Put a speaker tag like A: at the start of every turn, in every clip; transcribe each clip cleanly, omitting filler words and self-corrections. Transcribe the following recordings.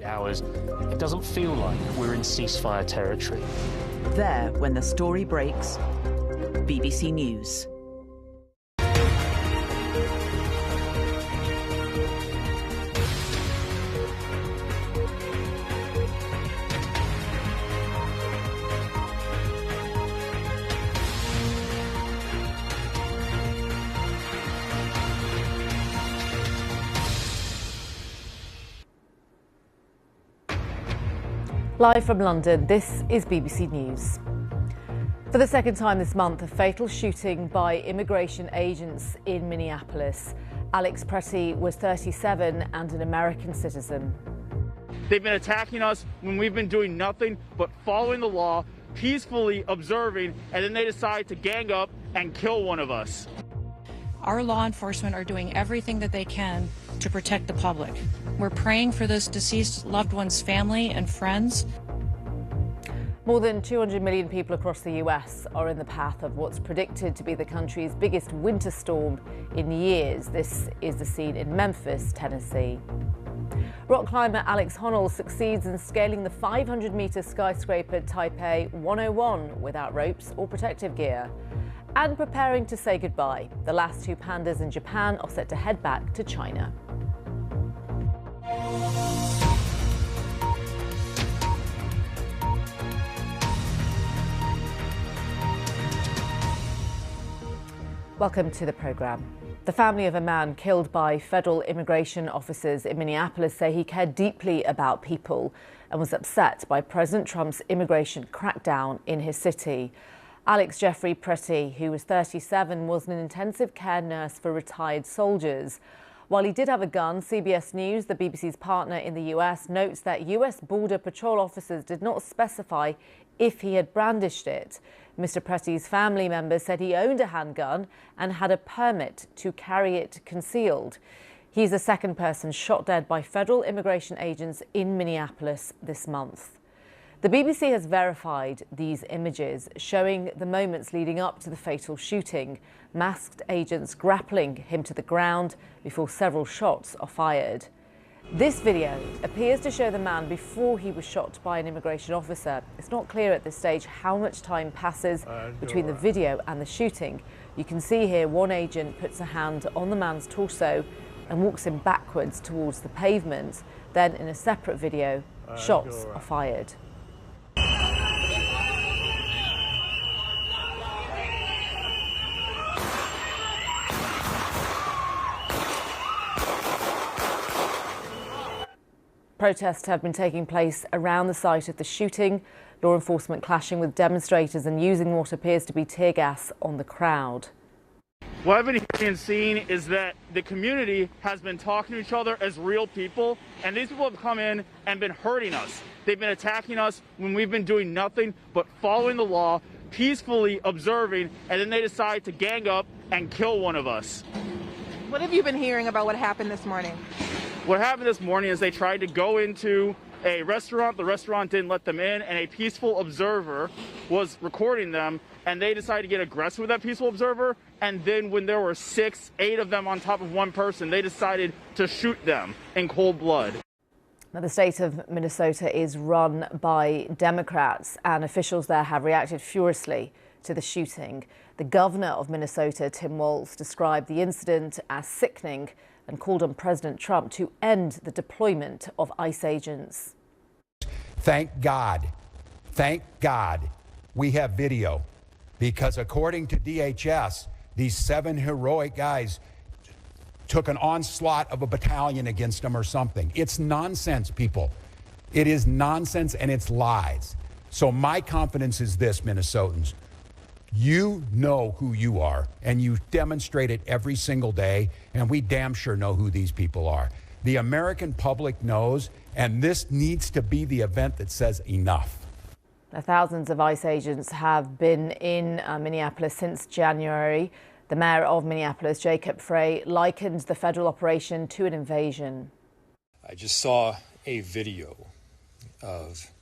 A: hours, it doesn't feel like we're in ceasefire territory.
B: There, when the story breaks, BBC News.
C: Live from London, this is BBC News. For the second time this month, a fatal shooting by immigration agents in Minneapolis. Alex Pretty was 37 and an American citizen.
D: They've been attacking us when we've been doing nothing but following the law, peacefully observing, and then they decide to gang up and kill one of us.
E: Our law enforcement are doing everything that they can to protect the public. We're praying for this deceased loved one's family and friends.
C: More than 200 million people across the US are in the path of what's predicted to be the country's biggest winter storm in years. This is the scene in Memphis, Tennessee. Rock climber Alex Honnold succeeds in scaling the 500-meter skyscraper Taipei 101 without ropes or protective gear. And preparing to say goodbye. The last two pandas in Japan are set to head back to China. Welcome to the programme. The family of a man killed by federal immigration officers in Minneapolis say he cared deeply about people and was upset by President Trump's immigration crackdown in his city. Alex Jeffrey Pretty, who was 37, was an intensive care nurse for retired soldiers. While he did have a gun, CBS News, the BBC's partner in the US, notes that US Border Patrol officers did not specify if he had brandished it. Mr. Pretty's family members said he owned a handgun and had a permit to carry it concealed. He's the second person shot dead by federal immigration agents in Minneapolis this month. The BBC has verified these images showing the moments leading up to the fatal shooting, masked agents grappling him to the ground before several shots are fired. This video appears to show the man before he was shot by an immigration officer. It's not clear at this stage how much time passes between the video and the shooting. You can see here one agent puts a hand on the man's torso and walks him backwards towards the pavement. Then in a separate video, shots are fired. Protests have been taking place around the site of the shooting, law enforcement clashing with demonstrators and using what appears to be tear gas on the crowd.
D: What I've been hearing and seeing is that the community has been talking to each other as real people, and these people have come in and been hurting us. They've been attacking us when we've been doing nothing but following the law, peacefully observing, and then they decide to gang up and kill one of us.
F: What have you been hearing about what happened this morning?
D: What happened this morning is they tried to go into a restaurant. The restaurant didn't let them in, and a peaceful observer was recording them, and they decided to get aggressive with that peaceful observer. And then when there were 6, 8 of them on top of one person, they decided to shoot them in cold blood.
C: Now, the state of Minnesota is run by Democrats, and officials there have reacted furiously to the shooting. The governor of Minnesota, Tim Walz, described the incident as sickening and called on President Trump to end the deployment of ICE agents.
G: Thank God we have video, because according to DHS, these 7 heroic guys took an onslaught of a battalion against them or something. It's nonsense, people. It is nonsense, and it's lies. So my confidence is this, Minnesotans. You know who you are, and you demonstrate it every single day, and we damn sure know who these people are. The American public knows, and this needs to be the event that says enough.
C: Now, thousands of ICE agents have been in Minneapolis since January. The mayor of Minneapolis, Jacob Frey, likened the federal operation to an invasion.
H: I just saw a video of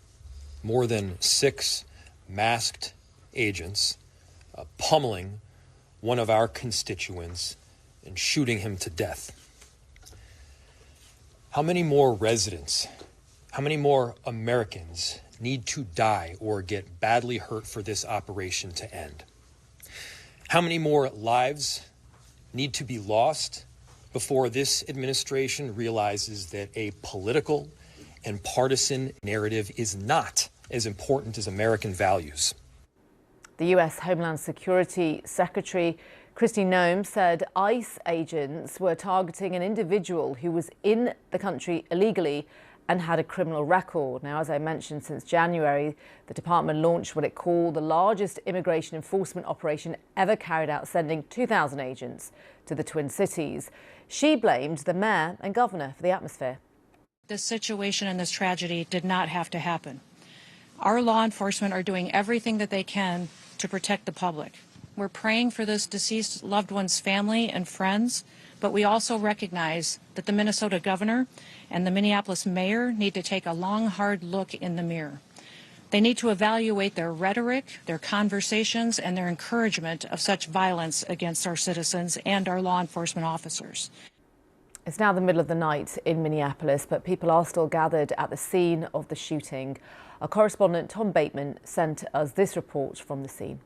H: more than 6 masked agents pummeling one of our constituents and shooting him to death. How many more residents How many more Americans need to die or get badly hurt for this operation to end? How many more lives need to be lost before this administration realizes that a political and partisan narrative is not as important as American values?
C: The US Homeland Security Secretary Kristi Noem said ICE agents were targeting an individual who was in the country illegally and had a criminal record. Now, as I mentioned, since January, the department launched what it called the largest immigration enforcement operation ever carried out, sending 2,000 agents to the Twin Cities. She blamed the mayor and governor for the atmosphere.
E: This situation and this tragedy did not have to happen. Our law enforcement are doing everything that they can to protect the public. We're praying for this deceased loved one's family and friends, but we also recognize that the Minnesota governor and the Minneapolis mayor need to take a long, hard look in the mirror. They need to evaluate their rhetoric, their conversations, and their encouragement of such violence against our citizens and our law enforcement officers.
C: It's now the middle of the night in Minneapolis, but people are still gathered at the scene of the shooting. Our correspondent Tom Bateman sent us this report from the scene.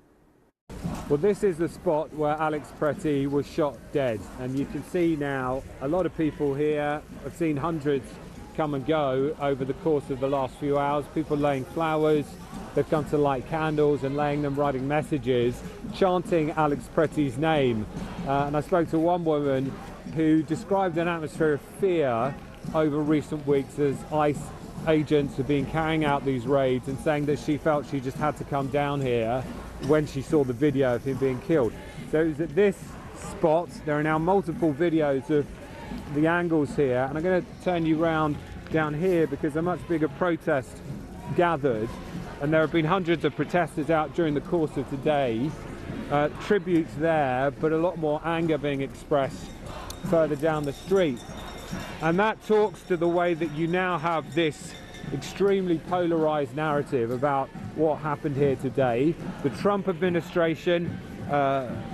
I: Well, this is the spot where Alex Pretty was shot dead, and you can see now a lot of people here. I've seen hundreds come and go over the course of the last few hours. People laying flowers, they've come to light candles and laying them, writing messages, chanting Alex Pretty's name. And I spoke to one woman who described an atmosphere of fear over recent weeks as ICE agents have been carrying out these raids, and saying that she felt she just had to come down here when she saw the video of him being killed. So it was at this spot. There are now multiple videos of the angles here, and I'm going to turn you round down here because a much bigger protest gathered, and there have been hundreds of protesters out during the course of today. Tributes there, but a lot more anger being expressed further down the street. And that talks to the way that you now have this extremely polarized narrative about what happened here today. The Trump administration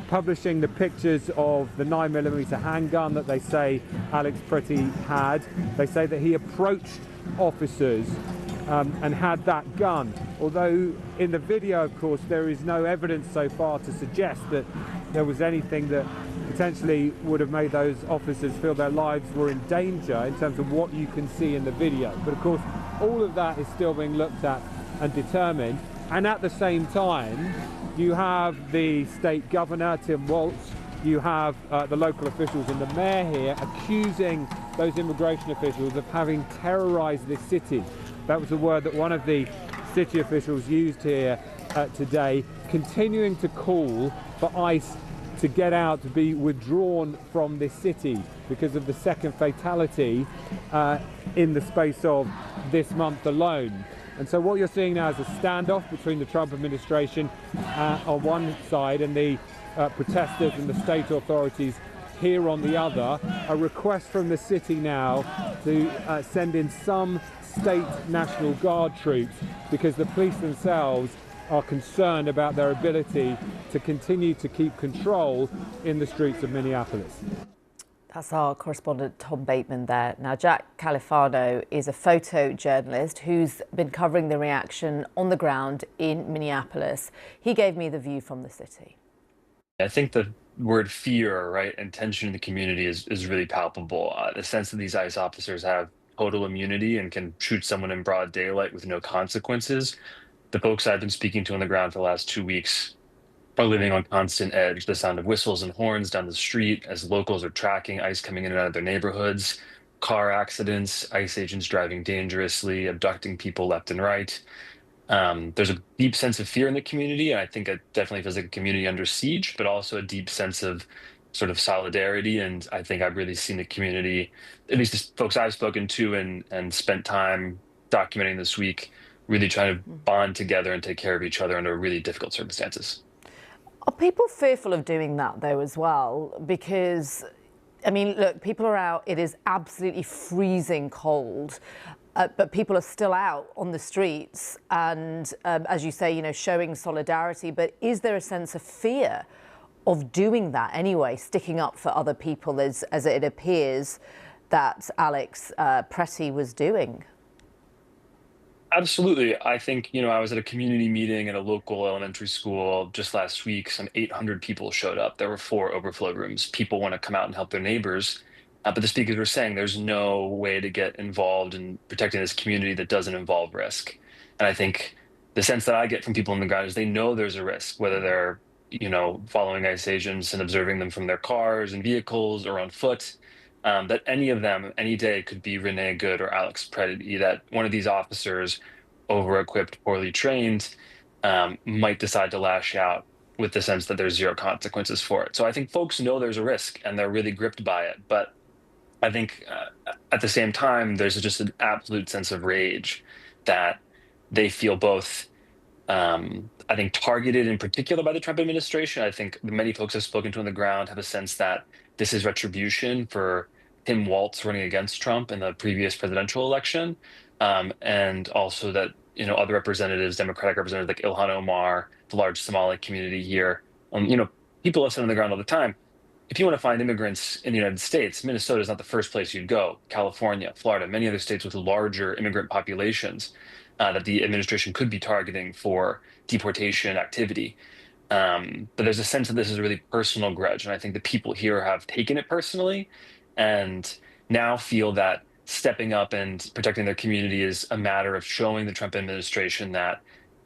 I: publishing the pictures of the 9mm handgun that they say Alex Pretty had. They say that he approached officers and had that gun. Although in the video, of course, there is no evidence so far to suggest that there was anything that potentially would have made those officers feel their lives were in danger in terms of what you can see in the video. But of course, all of that is still being looked at and determined. And at the same time, you have the state governor, Tim Walz, you have the local officials and the mayor here accusing those immigration officials of having terrorized this city. That was the word that one of the city officials used here today, continuing to call for ICE to get out, to be withdrawn from this city because of the second fatality in the space of this month alone. And so what you're seeing now is a standoff between the Trump administration on one side and the protesters and the state authorities here on the other. A request from the city now to send in some state National Guard troops because the police themselves are concerned about their ability to continue to keep control in the streets of Minneapolis.
C: That's our correspondent Tom Bateman there. Now, Jack Califano is a photojournalist who's been covering the reaction on the ground in Minneapolis. He gave me the view from the city.
J: I think the word fear, right, and tension in the community is really palpable. The sense that these ICE officers have total immunity and can shoot someone in broad daylight with no consequences. The folks I've been speaking to on the ground for the last 2 weeks are living on constant edge. The sound of whistles and horns down the street as locals are tracking ICE coming in and out of their neighborhoods, car accidents, ICE agents driving dangerously, abducting people left and right. There's a deep sense of fear in the community, and I think it definitely feels like a community under siege, but also a deep sense of sort of solidarity. And I think I've really seen the community, at least the folks I've spoken to and spent time documenting this week, really trying to bond together and take care of each other under really difficult circumstances.
C: Are people fearful of doing that, though, as well? Because, I mean, look, people are out. It is absolutely freezing cold, but people are still out on the streets and, as you say, you know, showing solidarity. But is there a sense of fear of doing that anyway, sticking up for other people as it appears that Alex Pretty was doing?
J: Absolutely. I think, I was at a community meeting at a local elementary school just last week. Some 800 people showed up. There were 4 overflow rooms. People want to come out and help their neighbors. But the speakers were saying there's no way to get involved in protecting this community that doesn't involve risk. And I think the sense that I get from people on the ground is they know there's a risk, whether they're, following ICE agents and observing them from their cars and vehicles or on foot. That any of them any day could be Renee Good or Alex Preddy, that one of these officers, over-equipped, poorly trained, might decide to lash out with the sense that there's zero consequences for it. So I think folks know there's a risk and they're really gripped by it. But I think at the same time, there's just an absolute sense of rage that they feel both, I think, targeted in particular by the Trump administration. I think many folks I've spoken to on the ground have a sense that this is retribution for Tim Walz running against Trump in the previous presidential election, and also that other representatives, Democratic representatives like Ilhan Omar, the large Somali community here, people have said on the ground all the time, if you want to find immigrants in the United States, Minnesota is not the first place you'd go. California, Florida, many other states with larger immigrant populations that the administration could be targeting for deportation activity. But there's a sense that this is a really personal grudge. And I think the people here have taken it personally and now feel that stepping up and protecting their community is a matter of showing the Trump administration that,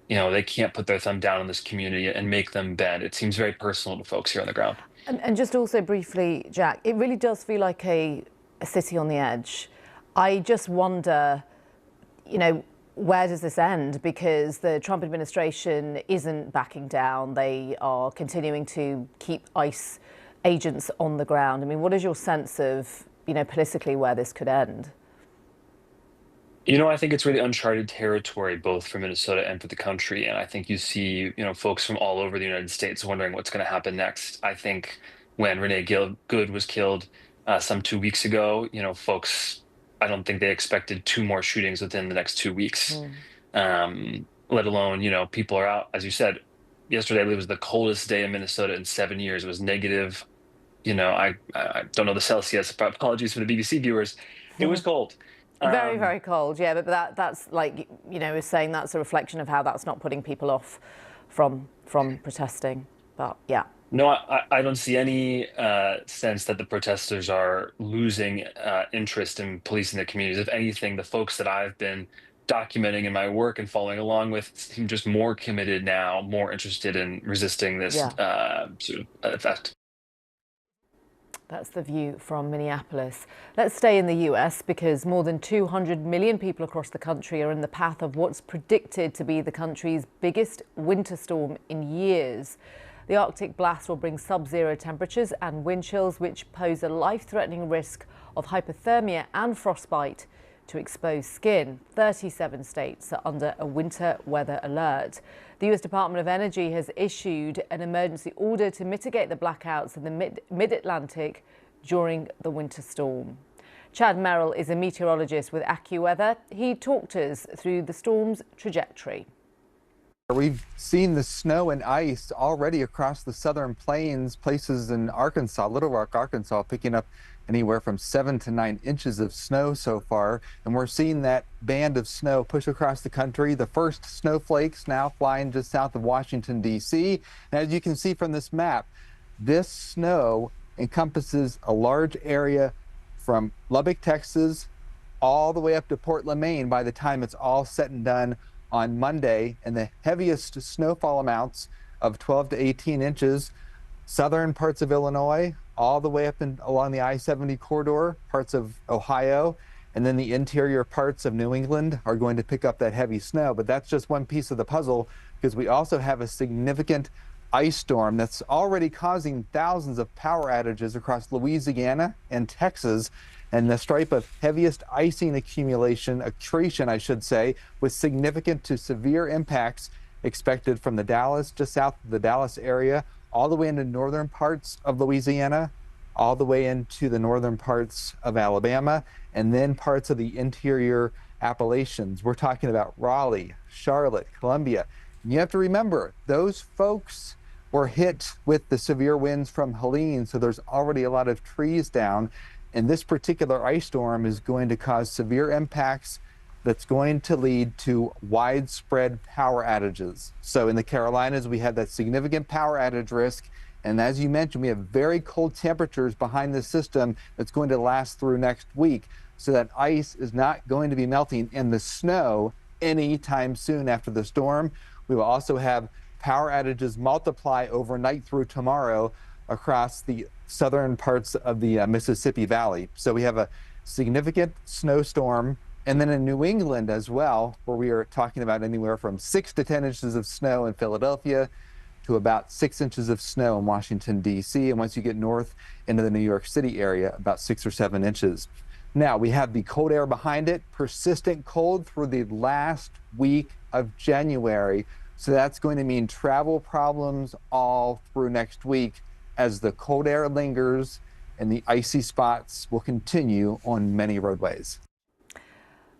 J: they can't put their thumb down on this community and make them bend. It seems very personal to folks here on the ground.
C: And just also briefly, Jack, it really does feel like a city on the edge. I just wonder, where does this end? Because the Trump administration isn't backing down. They are continuing to keep ICE agents on the ground. I mean, what is your sense of, politically where this could end?
J: I think it's really uncharted territory, both for Minnesota and for the country. And I think you see, folks from all over the United States wondering what's going to happen next. I think when Renee Good was killed some 2 weeks ago, folks, I don't think they expected 2 more shootings within the next 2 weeks, let alone, people are out. As you said, yesterday it was the coldest day in Minnesota in 7 years. It was negative. I don't know the Celsius, but apologies for the BBC viewers. It was cold.
C: Very, very cold, yeah. But that's like, is saying that's a reflection of how that's not putting people off from protesting. But yeah.
J: No, I don't see any sense that the protesters are losing interest in policing their communities. If anything, the folks that I've been documenting in my work and following along with seem just more committed now, more interested in resisting this sort of effect.
C: That's The View from Minneapolis. Let's stay in the US because more than 200 million people across the country are in the path of what's predicted to be the country's biggest winter storm in years. The Arctic blast will bring sub-zero temperatures and wind chills, which pose a life-threatening risk of hypothermia and frostbite to exposed skin. 37 states are under a winter weather alert. The US Department of Energy has issued an emergency order to mitigate the blackouts in the mid-Atlantic during the winter storm. Chad Merrill is a meteorologist with AccuWeather. He talked us through the storm's trajectory.
K: We've seen the snow and ice already across the southern plains, places in Arkansas, Little Rock, Arkansas, picking up anywhere from 7 to 9 inches of snow so far. And we're seeing that band of snow push across the country. The first snowflakes now flying just south of Washington, D.C. And as you can see from this map, this snow encompasses a large area from Lubbock, Texas, all the way up to Portland, Maine by the time it's all said and done on Monday, and the heaviest snowfall amounts of 12 to 18 inches, southern parts of Illinois, all the way up along the I-70 corridor, parts of Ohio, and then the interior parts of New England are going to pick up that heavy snow. But that's just one piece of the puzzle, because we also have a significant ice storm that's already causing thousands of power outages across Louisiana and Texas, and the stripe of heaviest icing accretion, I should say, with significant to severe impacts expected from the Dallas, just south of the Dallas area, all the way into northern parts of Louisiana, all the way into the northern parts of Alabama, and then parts of the interior Appalachians. We're talking about Raleigh, Charlotte, Columbia. And you have to remember, those folks were hit with the severe winds from Helene, so there's already a lot of trees down. And this particular ice storm is going to cause severe impacts that's going to lead to widespread power outages. So in the Carolinas, we have that significant power outage risk. And as you mentioned, we have very cold temperatures behind this system that's going to last through next week. So that ice is not going to be melting in the snow anytime soon after the storm. We will also have power outages multiply overnight through tomorrow across the southern parts of the Mississippi Valley. So we have a significant snowstorm. And then in New England as well, where we are talking about anywhere from 6 to 10 inches of snow in Philadelphia to about 6 inches of snow in Washington, D.C. And once you get north into the New York City area, about 6 or 7 inches. Now, we have the cold air behind it, persistent cold through the last week of January. So that's going to mean travel problems all through next week as the cold air lingers and the icy spots will continue on many roadways.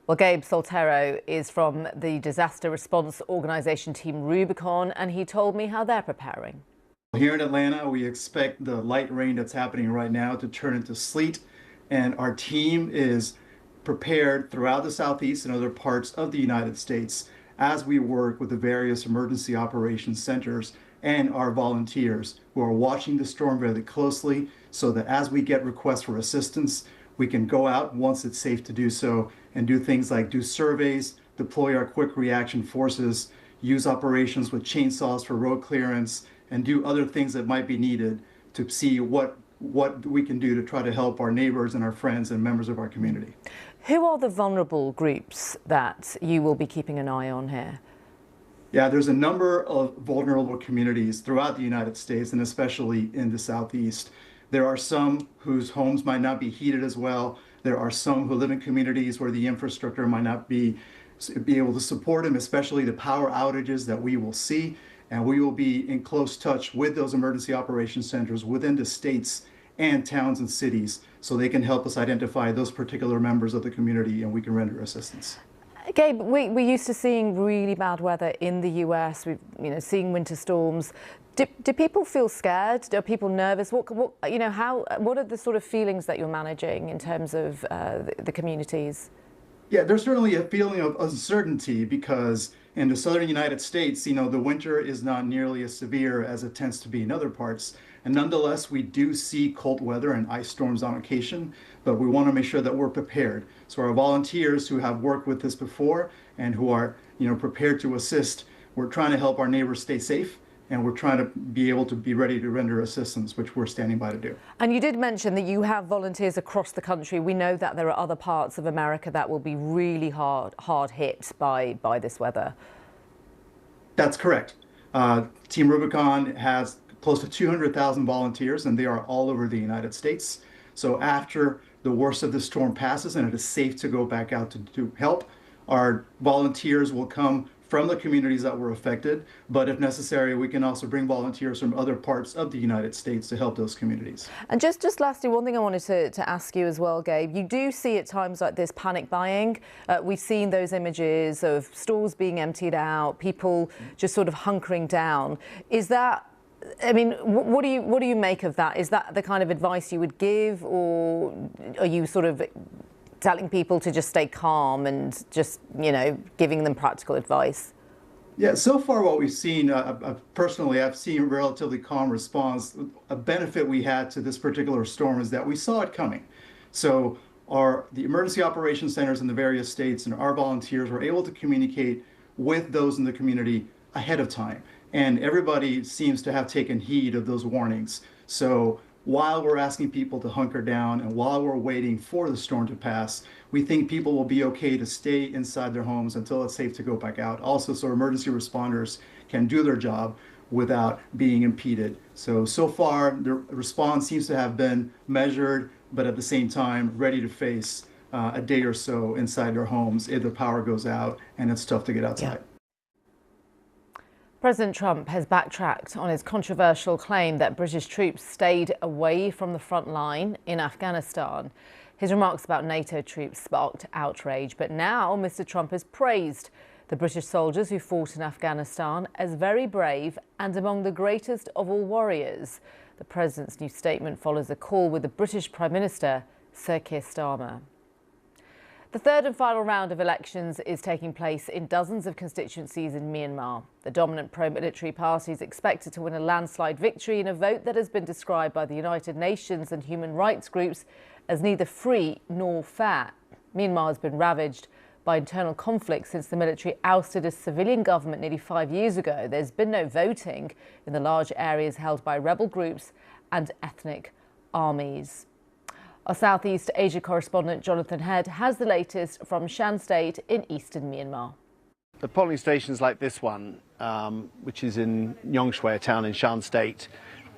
C: Well, Gabe Soltero is from the disaster response organization Team Rubicon, and he told me how they're preparing.
L: Here in Atlanta, we expect the light rain that's happening right now to turn into sleet, and our team is prepared throughout the Southeast and other parts of the United States as we work with the various emergency operations centers and our volunteers who are watching the storm very closely so that as we get requests for assistance, we can go out once it's safe to do so and do things like do surveys, deploy our quick reaction forces, use operations with chainsaws for road clearance, and do other things that might be needed to see what we can do to try to help our neighbors and our friends and members of our community.
C: Who are the vulnerable groups that you will be keeping an eye on here?
L: Yeah, there's a number of vulnerable communities throughout the United States and especially in the Southeast. There are some whose homes might not be heated as well. There are some who live in communities where the infrastructure might not be able to support them, especially the power outages that we will see. And we will be in close touch with those emergency operations centers within the states and towns and cities so they can help us identify those particular members of the community and we can render assistance.
C: Gabe, we're used to seeing really bad weather in the US. We've, seeing winter storms. Do people feel scared? Are people nervous? What are the sort of feelings that you're managing in terms of the communities?
L: Yeah, there's certainly a feeling of uncertainty because in the southern United States, the winter is not nearly as severe as it tends to be in other parts. And nonetheless, we do see cold weather and ice storms on occasion, but we want to make sure that we're prepared. So our volunteers who have worked with this before and who are, prepared to assist, we're trying to help our neighbors stay safe. And we're trying to be able to be ready to render assistance, which we're standing by to do.
C: And you did mention that you have volunteers across the country. We know that there are other parts of America that will be really hard hit by this weather.
L: That's correct. Team Rubicon has close to 200,000 volunteers, and they are all over the United States. So after the worst of the storm passes and it is safe to go back out to help, our volunteers will come from the communities that were affected, but if necessary, we can also bring volunteers from other parts of the United States to help those communities.
C: And just lastly, one thing I wanted to ask you as well, Gabe, you do see at times like this panic buying. We've seen those images of stores being emptied out, people just sort of hunkering down. Is that, what do you make of that? Is that the kind of advice you would give, or are you sort of telling people to just stay calm and just, giving them practical advice?
L: Yeah, so far what we've seen, personally, I've seen a relatively calm response. A benefit we had to this particular storm is that we saw it coming. So the emergency operations centers in the various states and our volunteers were able to communicate with those in the community ahead of time. And everybody seems to have taken heed of those warnings. So while we're asking people to hunker down and while we're waiting for the storm to pass, we think people will be okay to stay inside their homes until it's safe to go back out. Also, so emergency responders can do their job without being impeded. So far, the response seems to have been measured, but at the same time, ready to face a day or so inside their homes if the power goes out and it's tough to get outside.
C: Yeah. President Trump has backtracked on his controversial claim that British troops stayed away from the front line in Afghanistan. His remarks about NATO troops sparked outrage, but now Mr. Trump has praised the British soldiers who fought in Afghanistan as very brave and among the greatest of all warriors. The president's new statement follows a call with the British Prime Minister, Sir Keir Starmer. The third and final round of elections is taking place in dozens of constituencies in Myanmar. The dominant pro-military party is expected to win a landslide victory in a vote that has been described by the United Nations and human rights groups as neither free nor fair. Myanmar has been ravaged by internal conflict since the military ousted a civilian government nearly 5 years ago. There's been no voting in the large areas held by rebel groups and ethnic armies. Our Southeast Asia correspondent Jonathan Head has the latest from Shan State in eastern Myanmar.
M: The polling stations like this one, which is in Nyongshui, a town in Shan State,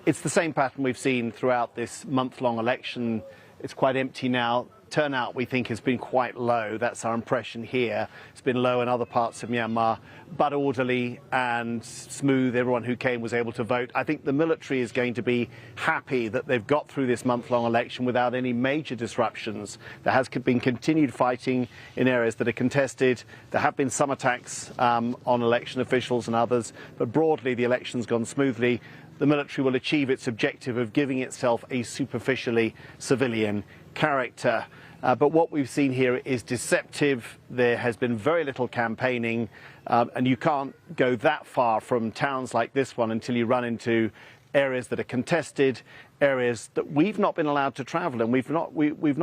M: it's the same pattern we've seen throughout this month-long election. It's quite empty now. Turnout, we think, has been quite low. That's our impression here. It's been low in other parts of Myanmar, but orderly and smooth. Everyone who came was able to vote. I think the military is going to be happy that they've got through this month-long election without any major disruptions. There has been continued fighting in areas that are contested. There have been some attacks on election officials and others, but broadly the election's gone smoothly. The military will achieve its objective of giving itself a superficially civilian character. But what we've seen here is deceptive. There has been very little campaigning, and you can't go that far from towns like this one until you run into areas that are contested, areas that we've not been allowed to travel in. We've not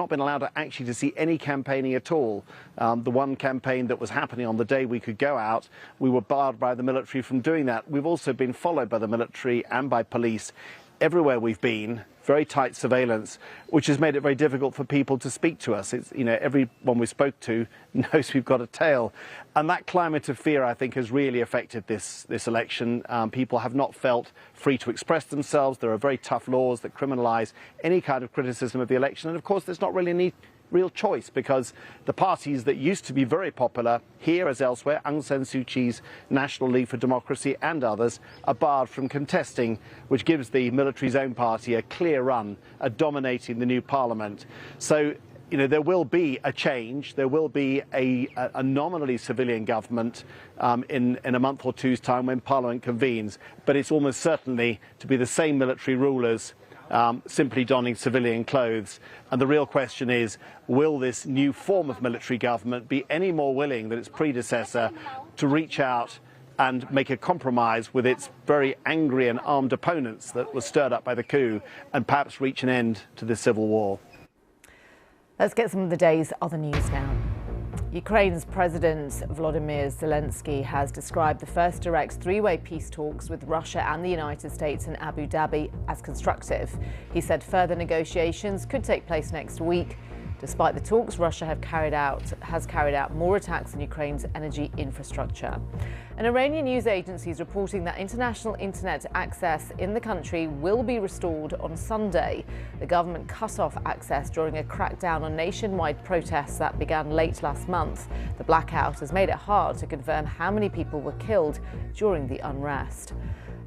M: been allowed to actually see any campaigning at all. The one campaign that was happening on the day we could go out, we were barred by the military from doing that. We've also been followed by the military and by police everywhere we've been. Very tight surveillance, which has made it very difficult for people to speak to us. It's, everyone we spoke to knows we've got a tail. And that climate of fear, I think, has really affected this election. People have not felt free to express themselves. There are very tough laws that criminalise any kind of criticism of the election. And of course, there's not really any real choice, because the parties that used to be very popular here as elsewhere, Aung San Suu Kyi's National League for Democracy and others, are barred from contesting, which gives the military's own party a clear run at dominating the new parliament. So, there will be a change. There will be a nominally civilian government in a month or two's time when parliament convenes, but it's almost certainly to be the same military rulers simply donning civilian clothes. And the real question is, will this new form of military government be any more willing than its predecessor to reach out and make a compromise with its very angry and armed opponents that were stirred up by the coup, and perhaps reach an end to this civil war?
C: Let's get some of the day's other news now. Ukraine's President Volodymyr Zelensky has described the first direct three-way peace talks with Russia and the United States in Abu Dhabi as constructive. He said further negotiations could take place next week. Despite the talks, Russia has carried out more attacks on Ukraine's energy infrastructure. An Iranian news agency is reporting that international internet access in the country will be restored on Sunday. The government cut off access during a crackdown on nationwide protests that began late last month. The blackout has made it hard to confirm how many people were killed during the unrest.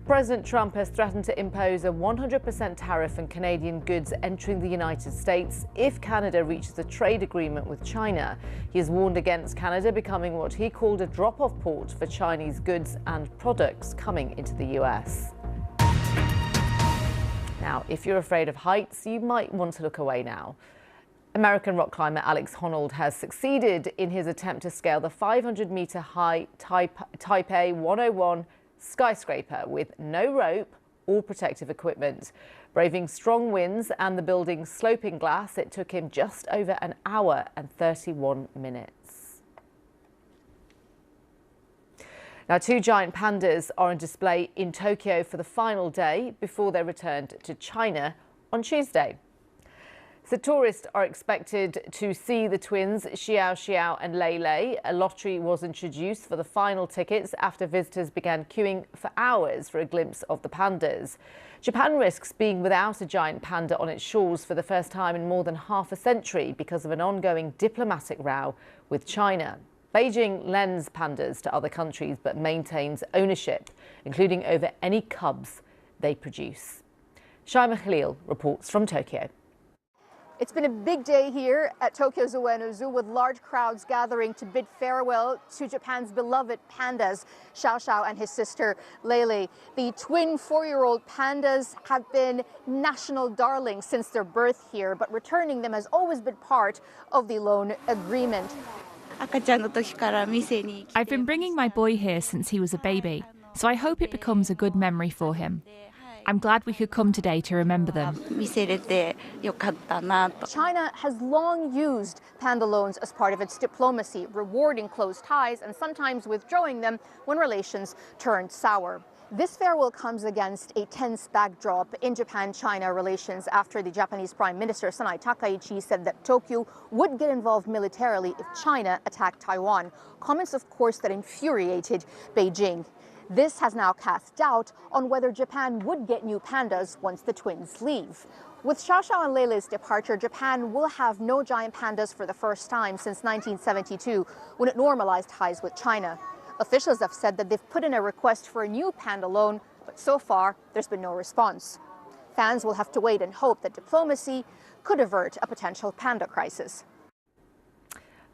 C: President Trump has threatened to impose a 100% tariff on Canadian goods entering the United States if Canada reaches a trade agreement with China. He has warned against Canada becoming what he called a drop-off port for Chinese goods and products coming into the US. Now, if you're afraid of heights, you might want to look away now. American rock climber Alex Honnold has succeeded in his attempt to scale the 500-meter high Taipei 101 skyscraper with no rope or protective equipment. Braving strong winds and the building's sloping glass, it took him just over an hour and 31 minutes. Now, two giant pandas are on display in Tokyo for the final day before they're returned to China on Tuesday. So tourists are expected to see the twins Xiao Xiao and Lei Lei. A lottery was introduced for the final tickets after visitors began queuing for hours for a glimpse of the pandas. Japan risks being without a giant panda on its shores for the first time in more than half a century because of an ongoing diplomatic row with China. Beijing lends pandas to other countries but maintains ownership, including over any cubs they produce. Shaima Khalil reports from Tokyo.
N: It's been a big day here at Tokyo's Ueno Zoo, with large crowds gathering to bid farewell to Japan's beloved pandas, Xiao Xiao and his sister Lele. The twin 4-year-old pandas have been national darlings since their birth here, but returning them has always been part of the loan agreement.
O: I've been bringing my boy here since he was a baby, so I hope it becomes a good memory for him. I'm glad we could come today to remember them.
N: China has long used panda loans as part of its diplomacy, rewarding close ties and sometimes withdrawing them when relations turned sour. This farewell comes against a tense backdrop in Japan-China relations after the Japanese Prime Minister Sanai Takaichi said that Tokyo would get involved militarily if China attacked Taiwan. Comments, of course, that infuriated Beijing. This has now cast doubt on whether Japan would get new pandas once the twins leave. With Xiao Xiao and Lele's departure, Japan will have no giant pandas for the first time since 1972, when it normalized ties with China. Officials have said that they've put in a request for a new panda loan, but so far there's been no response. Fans will have to wait and hope that diplomacy could avert a potential panda crisis.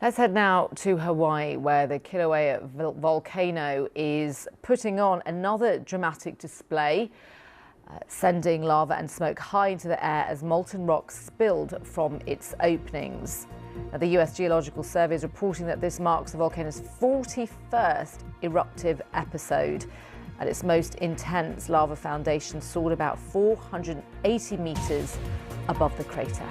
C: Let's head now to Hawaii, where the Kilauea volcano is putting on another dramatic display, sending lava and smoke high into the air as molten rock spilled from its openings. Now, the US Geological Survey is reporting that this marks the volcano's 41st eruptive episode. At its most intense, lava foundation soared about 480 meters above the crater.